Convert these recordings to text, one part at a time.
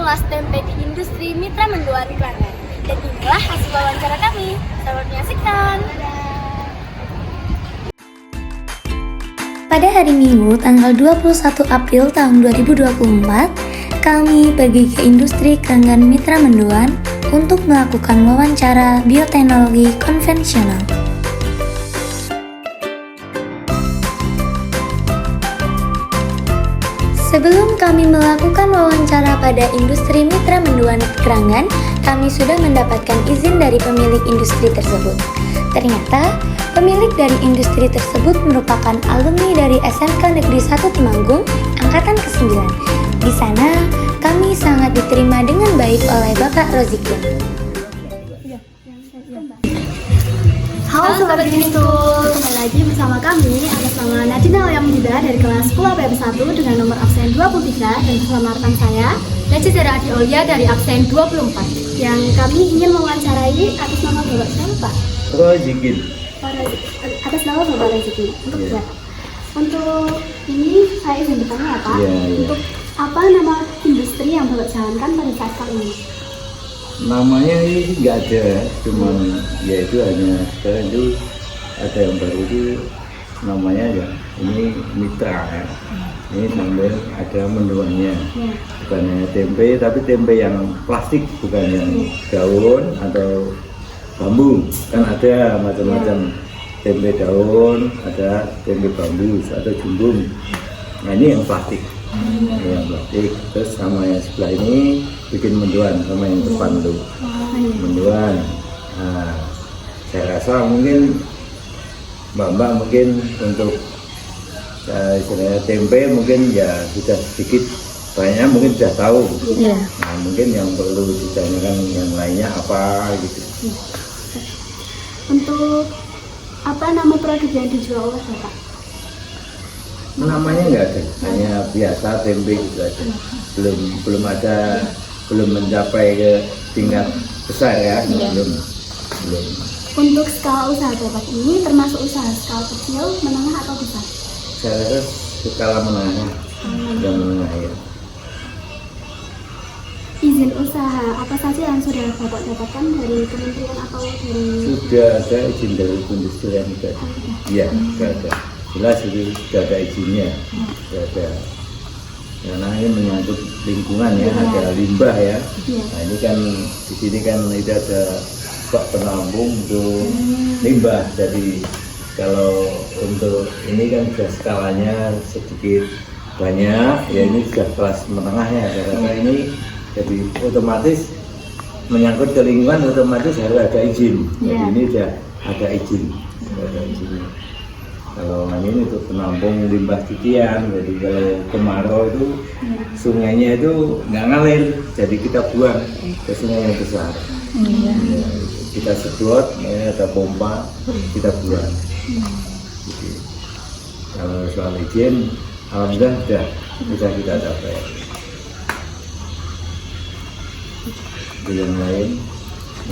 mengulas tempe di industri Mitra Mendoan Kerangan. Dan inilah hasil wawancara kami. Selamat menyaksikan. Pada hari Minggu tanggal 21 April tahun 2024, kami pergi ke industri Kerangan Mitra Mendoan untuk melakukan wawancara bioteknologi konvensional. Sebelum kami melakukan wawancara pada industri Mitra Mendoan Kerangan, kami sudah mendapatkan izin dari pemilik industri tersebut. Ternyata, pemilik dari industri tersebut merupakan alumni dari SMK Negeri 1 Temanggung, angkatan ke-9. Di sana, kami sangat diterima dengan baik oleh Bapak Rozikin. Halo Sobat Ginsul, kembali lagi bersama kami atas nama Nadina Oyamida dari kelas 10 APM 1 dengan nomor absen 23 dan bersama rekan saya Leci Zara Adi Aulia dari absen 24 yang kami ingin mewawancarai atas nama Bapak siapa? Rozikin. Atas nama Bapak Rozikin. Untuk ini saya izin bertanya ya Pak, untuk apa nama industri yang Bapak jalankan pada saat kali ini? Namanya ini nggak ada, cuman ya itu hanya sekarang itu ada yang baru itu namanya ya ini mitra ya. Ini sambil ada mendoannya, bukannya tempe tapi tempe yang plastik, bukan yang daun atau bambu. Kan ada macam-macam tempe daun, ada tempe bambu atau jumbung. Nah ini yang plastik. Yang plastik, terus sama yang sebelah ini bikin mendoan, sama yang depan tuh mendoan. Nah, saya rasa mungkin mbak mungkin untuk istilahnya tempe mungkin ya sudah sedikit banyak mungkin sudah tahu. Nah mungkin yang perlu ditanyakan yang lainnya apa gitu. Untuk apa nama produk yang dijual oleh Bapak? Namanya nggak ada, hanya biasa tempe gitu aja. Belum ada, belum mencapai ke tingkat besar ya, belum. Untuk skala usaha Bapak ini termasuk usaha skala kecil, menengah atau besar? Saya rasa skala menengah, yang menengah ya. Izin usaha apa saja yang sudah Bapak dapatkan dari kementerian atau dari? Sudah ada izin dari perindustrian juga. Iya, sudah ada. Jelas itu sudah ada izinnya, sudah ada. Karena ini menyangkut lingkungan ya, ada limbah ya. Nah ini kan di sini kan itu ada bak penampung untuk limbah. Jadi kalau untuk ini kan sudah skalanya sedikit banyak, ya ini sudah kelas menengahnya. Karena ini jadi otomatis menyangkut ke lingkungan, otomatis harus ada izin. Jadi ini sudah ada izin, ada izinnya. Kalau ini untuk penampung limbah cucian, jadi kalau kemarau itu sungainya itu nggak ngalir, jadi kita buang ke sungai yang besar. Ya, kita sedot, ya, ada pompa, kita buang. Jadi, kalau soal izin, alhamdulillah sudah bisa kita capai. Yang lain,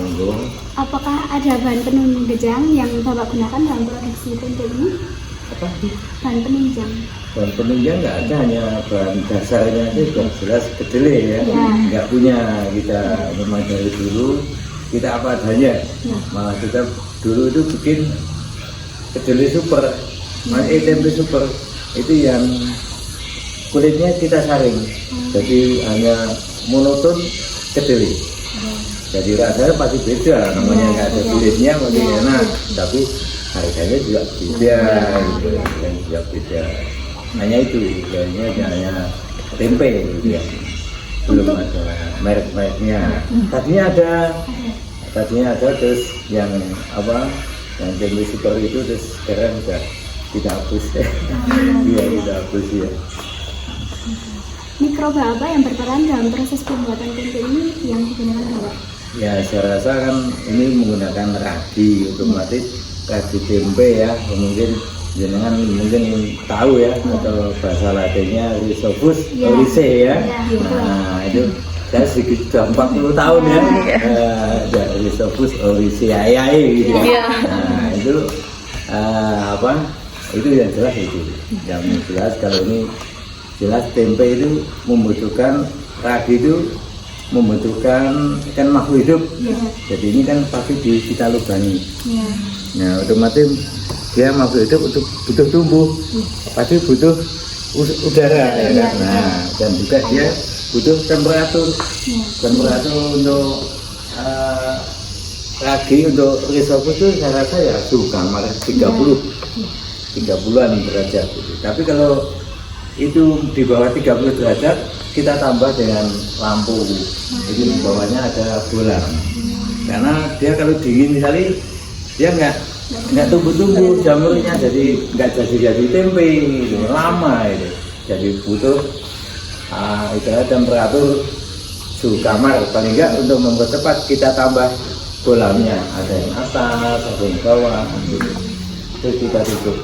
monggo. Apakah ada bahan penunjang yang Bapak gunakan dalam produksi tempe ini? Apa? Bahan penunjang. Bahan penunjang nggak ada, hanya bahan dasarnya aja sudah jelas kedelai ya. Nggak punya kita, memang dari dulu kita apa adanya. Malah kita dulu itu bikin kedelai super, tempe super itu yang kulitnya kita saring, jadi hanya monoton kedelai. Jadi rasanya pasti beda, namanya nggak ada kulitnya masih enak, tapi harganya juga beda, gitu, yang juga beda. Hanya itu, hanya tempe, gitu ya. Belum ada merek-mereknya. Tadinya ada terus yang apa, yang tempe super itu terus sekarang sudah tidak hapus ya. Iya, tidak hapus ya. Mikroba apa yang berperan dalam proses pembuatan tempe ini yang digunakan Bapak? Ya saya rasa kan ini menggunakan ragi, otomatis ragi tempe ya, mungkin jenengan mungkin tahu ya, atau bahasa latinnya Rhizopus oryzae ya. Nah itu saya sedikit sudah 40 tahun ya, Rhizopus oryzae gitu ya. Nah itu apa? Itu yang jelas itu, yang jelas kalau ini jelas tempe itu membutuhkan ragi itu membutuhkan kan makhluk hidup. Jadi ini kan pasti kita lubangi. Nah otomatis dia makhluk hidup untuk butuh tumbuh, pasti butuh udara ya kan. Nah dan juga dia butuh temperatur untuk lagi untuk risiko itu saya rasa ya suhu kamar 30-an derajat gitu. Tapi kalau itu di bawah 30 derajat kita tambah dengan lampu, jadi di bawahnya ada bola. Karena dia kalau dingin misalnya dia nggak tumbuh jamurnya, jadi nggak jadi tempe gitu, lama itu. Jadi butuh temperatur suhu kamar paling enggak untuk mempercepat kita tambah bolamnya, ada yang atas, ada yang bawah gitu. Terus kita tutup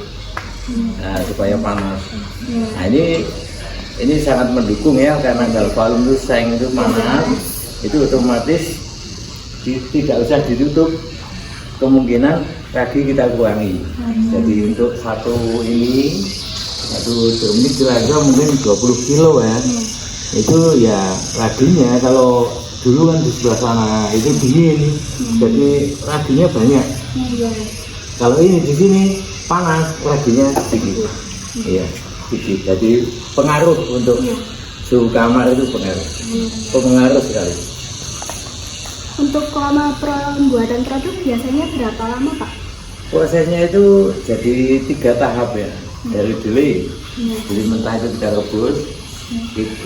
supaya panas. Nah ini sangat mendukung ya, karena galvalum itu seng itu panas, itu otomatis tidak usah ditutup, kemungkinan ragi kita kurangi. Jadi untuk satu drum ini kira-kira mungkin 20 kilo ya. Itu ya raginya kalau dulu kan di sebelah sana itu dingin, jadi raginya banyak. Kalau ini di sini panas, raginya sedikit. Iya, sedikit. Jadi pengaruh untuk suhu kamar itu pengaruh sekali. Untuk lama pembuatan produk biasanya berapa lama Pak? Prosesnya itu jadi 3 tahap ya. Dari delay, jadi mentah itu kita rebus.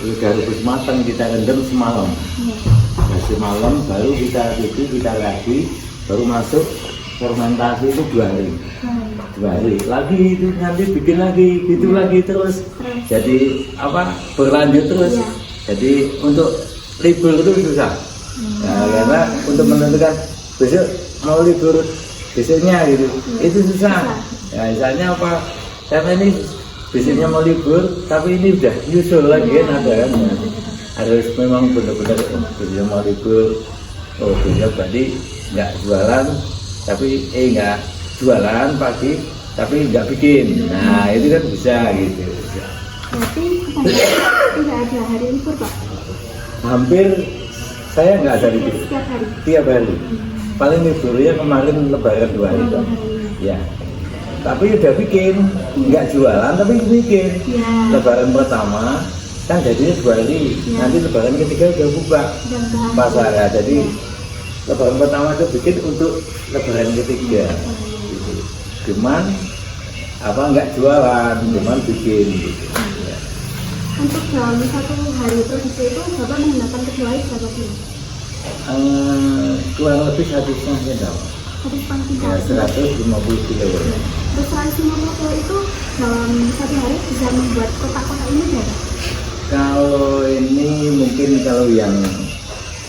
Udah rebus matang kita rendam semalam. Semalam baru kita cuci, kita lagi, baru masuk fermentasi itu 2 hari. 2 hari lagi itu nanti bikin lagi, gitu lagi terus. Jadi berlanjut terus. Jadi untuk libur itu susah. Nah, karena untuk menentukan besok mau libur besoknya gitu, itu susah. Nah, misalnya karena ini biasanya mau libur, tapi ini udah nyusul lagi kan ada kan, harus memang benar-benar biasanya mau libur, besok berarti nggak jualan, tapi nggak jualan pagi, tapi nggak bikin. Nah itu kan bisa gitu. Berarti tidak ada hari libur Pak? Hampir saya nggak ada libur. Tiap hari. Paling liburnya kemarin lebaran 2 hari Pak. Ya. Tapi udah bikin, nggak jualan tapi bikin. Lebaran pertama kan jadinya 2 hari, nanti lebaran ketiga udah buka pasar ya. Jadi lebaran pertama itu bikin untuk lebaran ketiga. Cuman nggak jualan, cuman bikin gitu. Untuk dalam 1 hari produksi itu Bapak menggunakan kedelai berapa kilo? Kurang lebih 1,5 jam. 150 kilo. Terus 150 kilo itu dalam 1 hari bisa membuat kotak-kotak ini berapa? Kalau ini mungkin kalau yang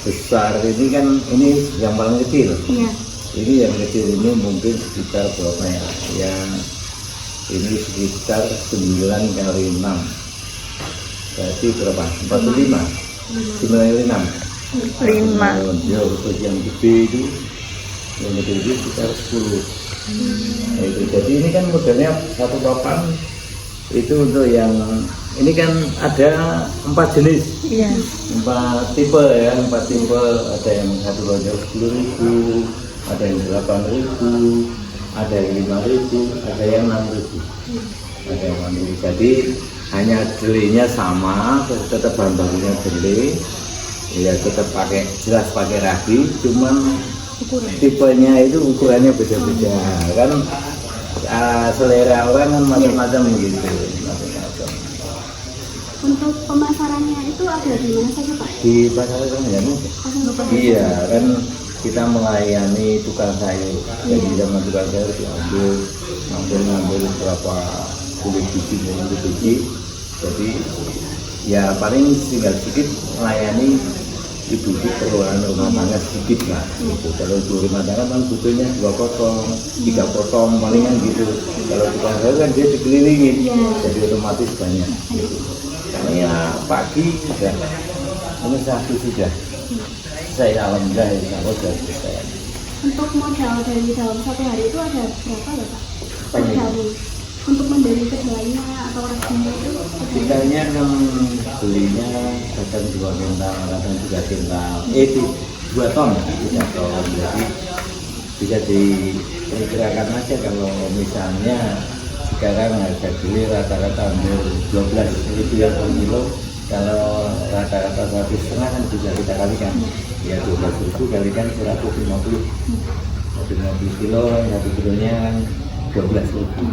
besar ini kan ini yang paling kecil. Iya. Ini yang kecil ini mungkin sekitar berapa ya? Yang ini sekitar 9 kali 6. Berarti berapa? 45. 9 kali 6. 5. Ya, untuk yang gede itu yang gede itu sekitar 10. Nah, itu. Jadi ini kan modelnya satu papan itu untuk yang ini kan ada 4 jenis. 4 tipe ya, 4 tipe. Ada yang satu lonjong 10.000, ada yang 8.000, ada yang 5.000, ada yang 6.000, ada yang 6.000. Jadi hanya delenya sama, tetap bahan bakunya delay, ya tetap jelas pakai ragi, cuman tipenya itu ukurannya beda-beda kan, selera orang kan macam-macam gitu. Untuk pemasarannya itu ada di mana saja Pak? Di pasar kan ya, iya kan kita melayani tukang sayur, jadi sama tukang sayur diambil berapa kulit biji, jadi ya paling tinggal sedikit melayani ibu-ibu keperluan rumah tangga sedikit lah gitu. Kalau ibu rumah tangga kan butuhnya 2 potong, 3 potong palingan gitu. Kalau tukang sayur kan dia dikelilingin, jadi otomatis banyak gitu. Karena ya pagi sudah ini 1 sudah saya alhamdulillah ya sudah selesai. Untuk modal dari dalam 1 hari itu ada berapa ya Pak? untuk membeli kedelainya atau raganya itu Kitanya kan belinya kadang 2 kintal, kadang 3 kintal, itu 2 ton, 3 ton. Jadi bisa diperkirakan aja kalau misalnya sekarang harga beli rata-rata hampir 12.000 ya per kilo. Kalau rata-rata 1,5 kan bisa kita kalikan, ya 12.000 kalikan 150. 150 kilo, 1 kilonya kan 12.000.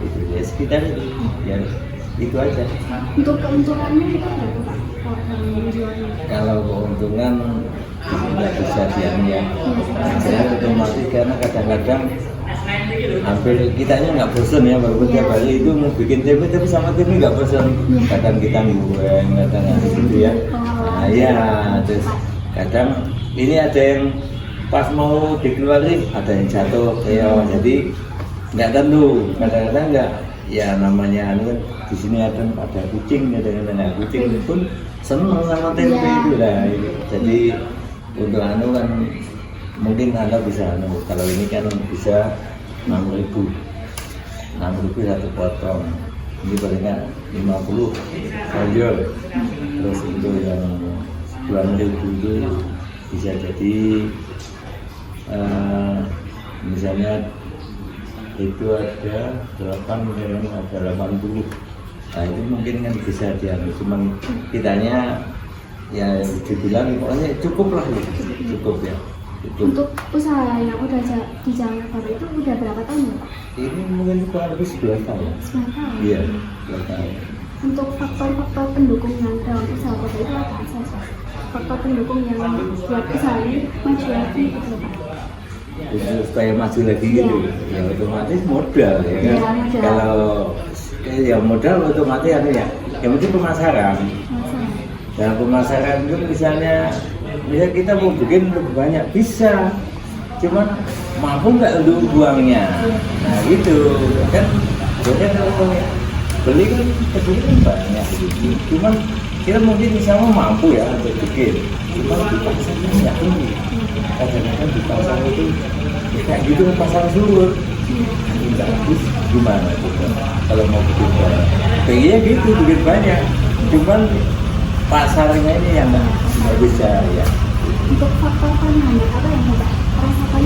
Itu ya sekitar itu, ya itu aja. untuk keuntungannya itu berapa Pak? Kalau menjualnya? Kalau keuntungan nggak bisa diambil, saya otomatis karena kadang-kadang hampir kitanya nggak bosan ya, walaupun tiap hari itu mau bikin tempe tapi sama tempe nggak bosan. Kadang kita goreng, kadang gitu ya. Nah ya, terus kadang ini ada yang pas mau dikeluarin ada yang jatuh, ya jadi nggak tentu. Kadang-kadang nggak, ya namanya anu kan di sini ada kucing, ada kucing pun seneng sama tempe itu lah. Jadi untuk anu kan mungkin Anda bisa anu, kalau ini kan bisa 6.000 satu potong, ini palingan 50 sayur. Terus untuk yang 10.000 itu bisa jadi misalnya itu ada 8, ada 80. Nah itu mungkin kan bisa diambil, cuman kitanya ya dibilang pokoknya cukup lah, cukup ya. Cukup. Untuk usaha yang udah di Jalan Baru itu udah berapa tahun ya Pak? Ini mungkin kurang lebih 11 tahun. 9 tahun? Iya, 11 tahun. Untuk faktor-faktor pendukung yang dalam usaha Bapak itu apa saja? Faktor pendukung yang buat usaha ini maju lagi gitu Pak? Untuk supaya maju lagi gitu, ya otomatis modal ya kan. Ya, modal. Kalau ya modal otomatis ya, yang penting pemasaran. Dan pemasaran itu misalnya kita mau bikin lebih banyak bisa, cuman mampu nggak untuk buangnya. Nah gitu kan, jadi kalau beli kan banyak gitu. Cuman kita mungkin misalnya mampu ya untuk bikin, cuman di pasarnya nggak tinggi. Kadang-kadang di pasar itu kayak gitu, pasar surut nggak habis gimana gitu. Kalau mau bikin banyak, kayaknya gitu bikin banyak, cuman pasarnya ini yang nggak bisa ya. Untuk faktor penghambat apa yang Bapak rasakan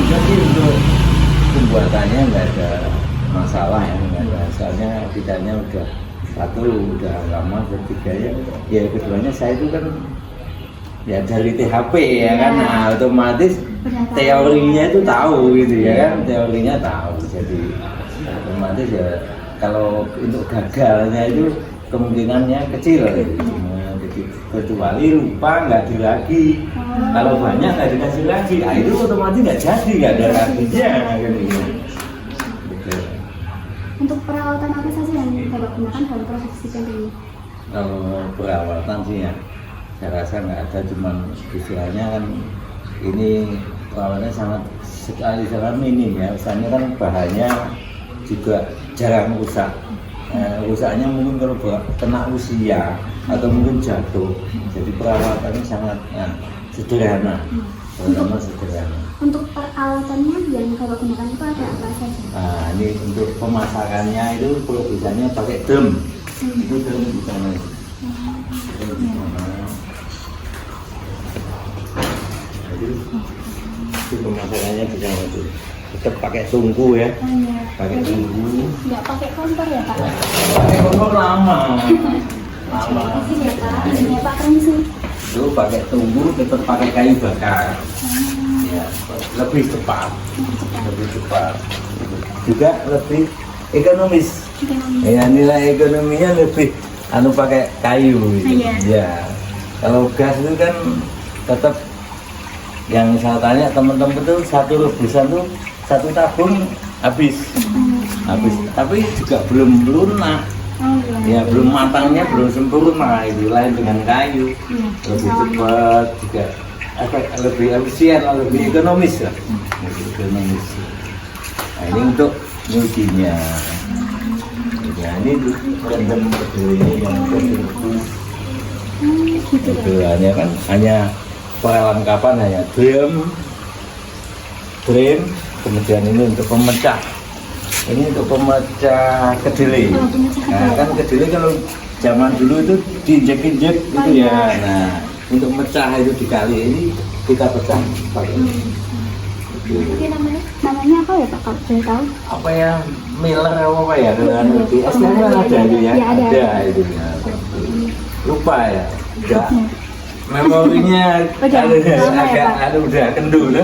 Jadi untuk pembuatannya nggak ada masalah ya, nggak ada. Soalnya kitanya udah udah lama, ketiga ya keduanya saya itu kan ya dari THP ya kan, nah, otomatis teorinya itu tahu gitu ya kan, teorinya tahu. Jadi otomatis ya kalau untuk gagalnya itu kemungkinannya kecil gitu. Kecuali lupa nggak dilagi, kalau banyak nggak dikasih lagi, nah itu otomatis nggak jadi, nggak ada laginya gitu. Untuk perawatan apa saja yang Bapak gunakan dalam produksi tempe ini? Kalau perawatan sih ya saya rasa nggak ada, cuman istilahnya kan ini perawatannya sangat minim ya. Misalnya kan bahannya juga jarang rusak. Rusaknya mungkin kalau kena usia atau mungkin jatuh, jadi perawatannya sangat sederhana, sederhana. Untuk peralatannya yang Bapak gunakan itu ada apa saja? Nah ini untuk pemasakannya itu kalau biasanya pakai drum, itu drum di sana. Jadi itu pemasakannya di sana itu. Tetap pakai tungku ya, pakai tungku. Nggak pakai kompor ya Pak? Pakai kompor lama. Ini ya Pak, ini ya Pak keren sih. Itu pakai tungku, tetap pakai kayu bakar. Ya, lebih cepat, juga lebih ekonomis. Ya, nilai ekonominya lebih pakai kayu gitu. Ya, kalau gas itu kan tetap yang saya tanya teman-teman itu satu rebusan tuh 1 tabung habis, tapi juga belum lunak. Ya belum matangnya, belum sempurna. Itu lain dengan kayu, lebih cepat juga, lebih efisien, lebih ekonomis lah, lebih ekonomis. Nah ini untuk nyucinya. Ya ini rendam kedelainya yang itu hanya kan hanya perlengkapan, hanya drum, kemudian ini untuk pemecah. Ini untuk pemecah kedelai. Nah, kan kedelai kalau zaman dulu itu diinjek-injek gitu ya. Nah, untuk mecah itu dikali ini kita pecah pakai. Ini namanya apa ya Pak? Kalau saya tahu. Apa ya, Miller apa ya? Kalau di SDM ada itu ya. Ya, ada itu ya. Lupa ya. Enggak. Memorinya agak udah kendul.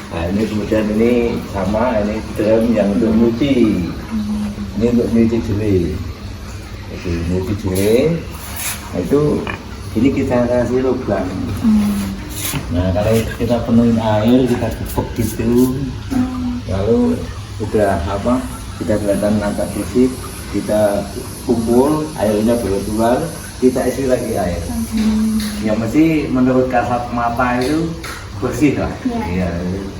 Nah, ini kemudian ini sama, ini drum yang untuk nyuci. Ini untuk nyuci jelly. Itu nyuci jelly. Nah, itu ini kita kasih lubang. Nah, kalau kita penuhin air, kita gepuk gitu. Lalu udah apa? Kita kelihatan angkat bersih, kita kumpul, airnya baru keluar, kita isi lagi air. Ya mesti menurut kasat mata itu bersih lah, ya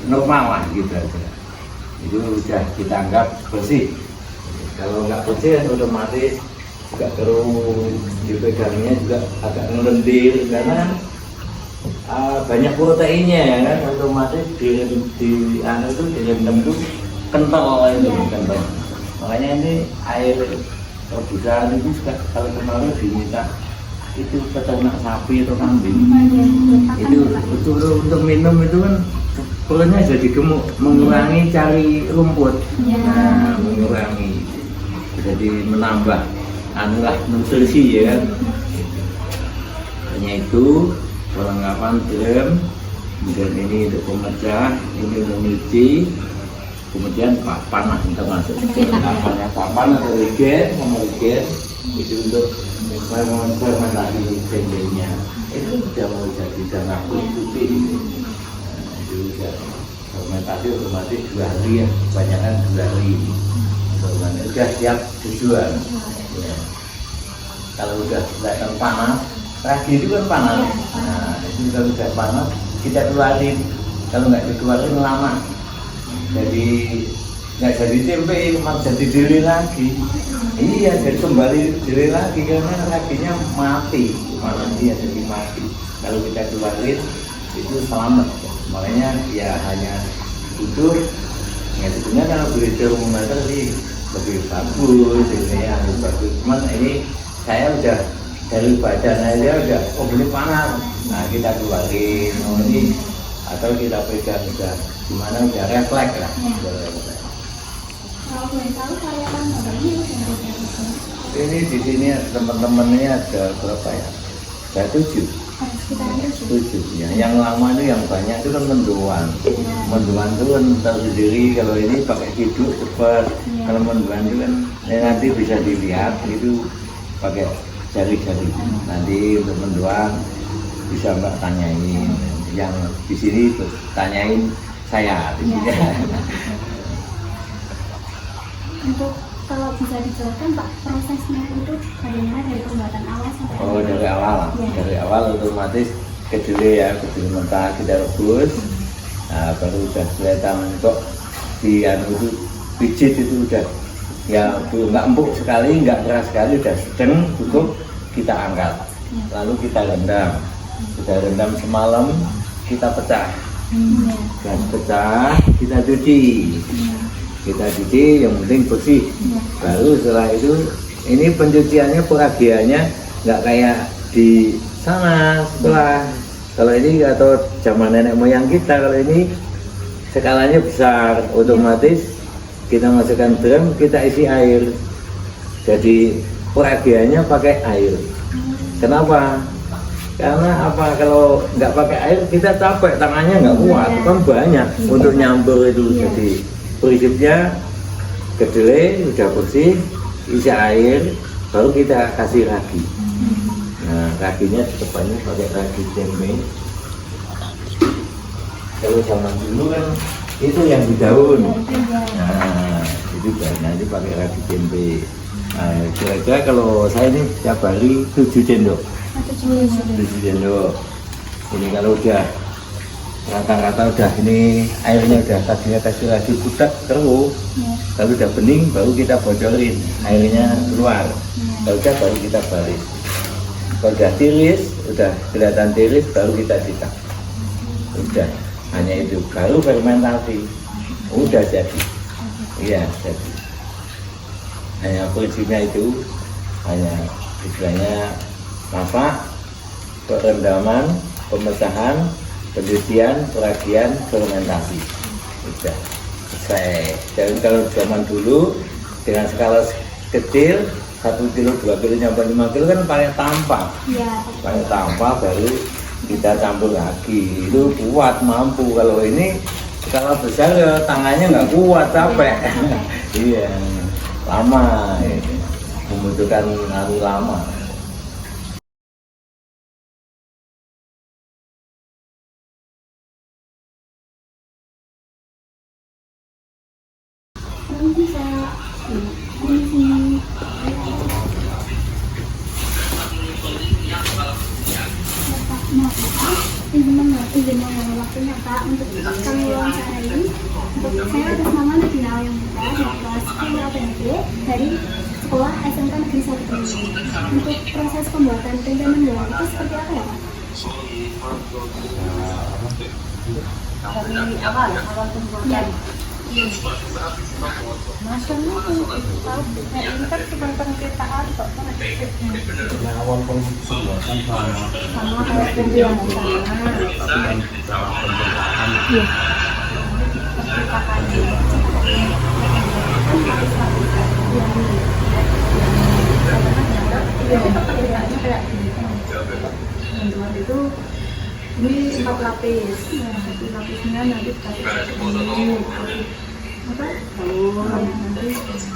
normal lah gitu aja. Itu udah kita anggap bersih. Kalau nggak bersih otomatis juga terus dipegangnya juga agak ngelendir karena banyak proteinnya ya kan, otomatis di anu itu direndam itu kental itu kental. Makanya ini air rebusan itu juga kalau kemarin diminta itu peternak sapi atau kambing itu betul untuk minum itu kan perutnya jadi gemuk, mengurangi cari rumput. Nah, mengurangi jadi menambah anulah nutrisi ya kan. Hanya itu perlengkapan drum, kemudian ini untuk pemecah, ini untuk nyuci, kemudian papan termasuk perlengkapannya papan atau riget sama riget itu untuk fermentasi tempenya. Itu sudah mau jadi dan aku putih. Nah, itu sudah fermentasi otomatis 2 hari ya, kebanyakan 2 hari. Sudah siap dijual. Ya. Kalau udah kelihatan panas, ragi itu kan panas. Nah, itu kalau udah panas kita keluarin. Kalau nggak dikeluarin lama, jadi nggak jadi tempe, malah jadi diri lagi. Iya, jadi kembali diri lagi karena raginya mati, malah dia jadi mati. Kalau kita keluarin itu selamat. Makanya ya hanya itu. Ya sebenarnya kalau beli termometer sih lebih bagus, ini yang lebih bagus. Cuman ini saya udah dari badan aja udah, oh ini panas. Nah kita keluarin, oh ini atau kita pegang udah gimana udah refleks lah. Kalau boleh tahu karyawan Bapak ini di sini teman-temannya ada berapa ya? Ada 7. Ya. Yang lama itu yang banyak itu kan mendoan. Mendoan itu kan tahu sendiri kalau ini pakai hiduk cepat. Kalau mendoan itu kan nanti bisa dilihat itu pakai jari-jari. Nanti untuk mendoan bisa Mbak tanyain. Yang di sini terus tanyain saya di sini. Untuk kalau bisa dijelaskan Pak, prosesnya itu bagaimana dari pembuatan awal sampai dari awal. Ya. Dari awal otomatis kedelai ya, kedelai mentah kita rebus. Nah, baru udah kelihatan kok di anu itu pijit itu udah ya nggak empuk sekali, nggak keras sekali, udah sedang cukup kita angkat. Lalu kita rendam. Kita rendam semalam, kita pecah. Dan pecah, kita cuci. Kita cuci yang penting bersih. Baru setelah itu ini pencuciannya peragiannya nggak kayak di sana setelah. Kalau ini atau zaman nenek moyang kita, kalau ini skalanya besar, otomatis kita masukkan drum, kita isi air. Jadi peragiannya pakai air. Kenapa? Karena apa? Kalau nggak pakai air kita capek, tangannya nggak kuat, kan banyak untuk nyambur itu. Jadi prinsipnya kedelai udah bersih, isi air, baru kita kasih ragi. Nah, raginya depannya pakai ragi tempe. Kalau zaman dulu kan itu yang di daun. Nah, itu nanti pakai ragi tempe. Nah, kira-kira kalau saya ini tiap hari 7 sendok. 7 sendok. Ini kalau udah rata-rata udah ini airnya udah tadinya kasih lagi budak terus, kalau udah bening baru kita bocorin airnya keluar. Kalau udah baru kita balik. Kalau udah tiris, udah kelihatan tiris baru kita cetak. Udah hanya itu, baru fermentasi. Udah jadi. Iya, jadi. Hanya fungsinya itu hanya istilahnya masak, perendaman, pemecahan, penelitian, peragian, fermentasi. Sudah selesai. Dan kalau zaman dulu dengan skala kecil 1 kilo, 2 kilo, nyampe 5 kilo kan pakai tampah. Iya. Pakai tampah baru kita campur lagi. Itu kuat, mampu. Kalau ini skala besar ya tangannya nggak kuat, capek. Iya, lama. Membutuhkan hari lama. Bisa. Izin mengulang waktunya Pak untuk kami wawancara ini. Untuk saya atas nama Nadina yang Muda dari kelas 10 APMP dari Sekolah SMK Negeri 1 Kediri. Untuk proses pembuatan tempe mendoan itu seperti apa ya Pak? Dari awal pembuatan. Masanya ini kan cuma penciptaan kok. Awal pembuatan Sama kayak pembuatan mendoan itu ini 4 lapis. Satu lapisnya nanti dikasih nanti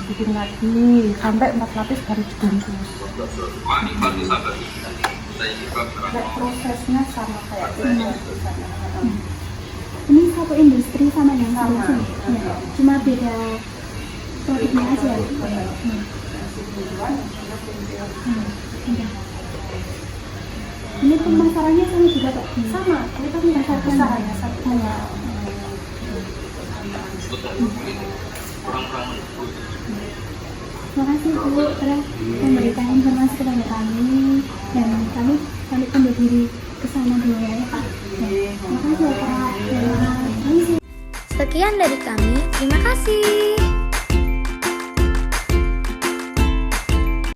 bikin lagi sampai 4 lapis baru dibungkus. Prosesnya sama kayak Ini satu industri sama yang sebelumnya. Ya. Cuma beda produknya aja. Ini pemasarannya sama juga Pak? sama, ini kan Pasarkan usahanya satunya. Terima kasih Bu telah memberikan informasi kepada kami dan kami pamit undur diri ke sana dulu ya Pak. Terima kasih ya Pak. Terima kasih. Sekian dari kami, terima kasih.